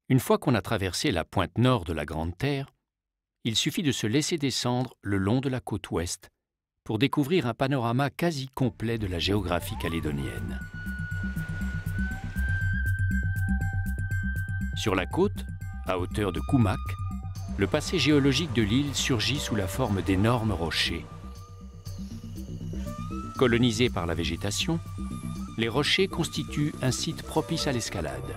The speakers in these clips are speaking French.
Une fois qu'on a traversé la pointe nord de la Grande Terre, il suffit de se laisser descendre le long de la côte ouest pour découvrir un panorama quasi complet de la géographie calédonienne. Sur la côte, à hauteur de Koumak, le passé géologique de l'île surgit sous la forme d'énormes rochers. Colonisés par la végétation, les rochers constituent un site propice à l'escalade.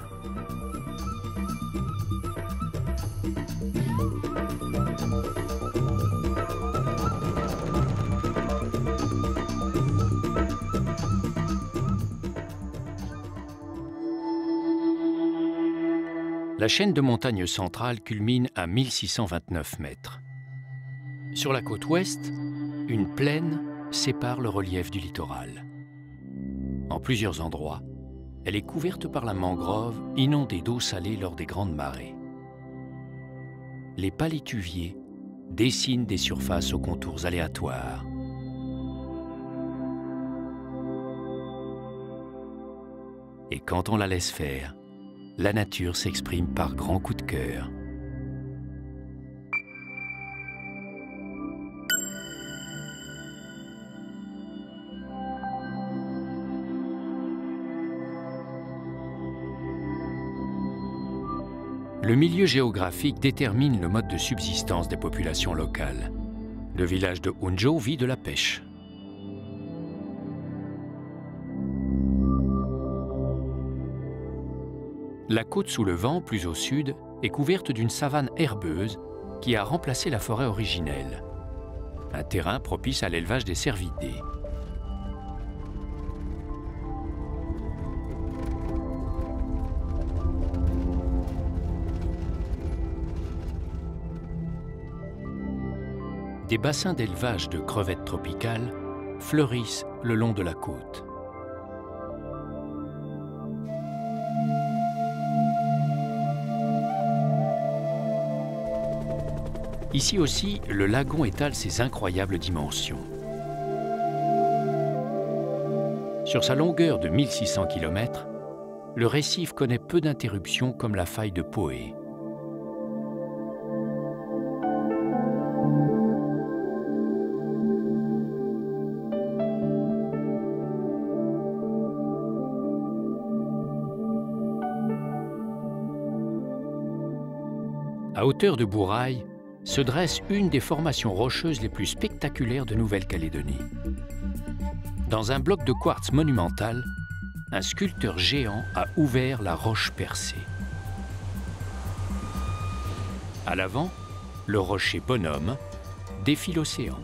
La chaîne de montagnes centrale culmine à 1629 mètres. Sur la côte ouest, une plaine sépare le relief du littoral. En plusieurs endroits, elle est couverte par la mangrove, inondée d'eau salée lors des grandes marées. Les palétuviers dessinent des surfaces aux contours aléatoires. Et quand on la laisse faire, la nature s'exprime par grands coups de cœur. Le milieu géographique détermine le mode de subsistance des populations locales. Le village de Hunjo vit de la pêche. La côte sous le vent, plus au sud, est couverte d'une savane herbeuse qui a remplacé la forêt originelle. Un terrain propice à l'élevage des cervidés. Des bassins d'élevage de crevettes tropicales fleurissent le long de la côte. Ici aussi, le lagon étale ses incroyables dimensions. Sur sa longueur de 1600 km, le récif connaît peu d'interruptions comme la faille de Poé. À hauteur de Bourail, se dresse une des formations rocheuses les plus spectaculaires de Nouvelle-Calédonie. Dans un bloc de quartz monumental, un sculpteur géant a ouvert la roche percée. À l'avant, le rocher bonhomme défie l'océan.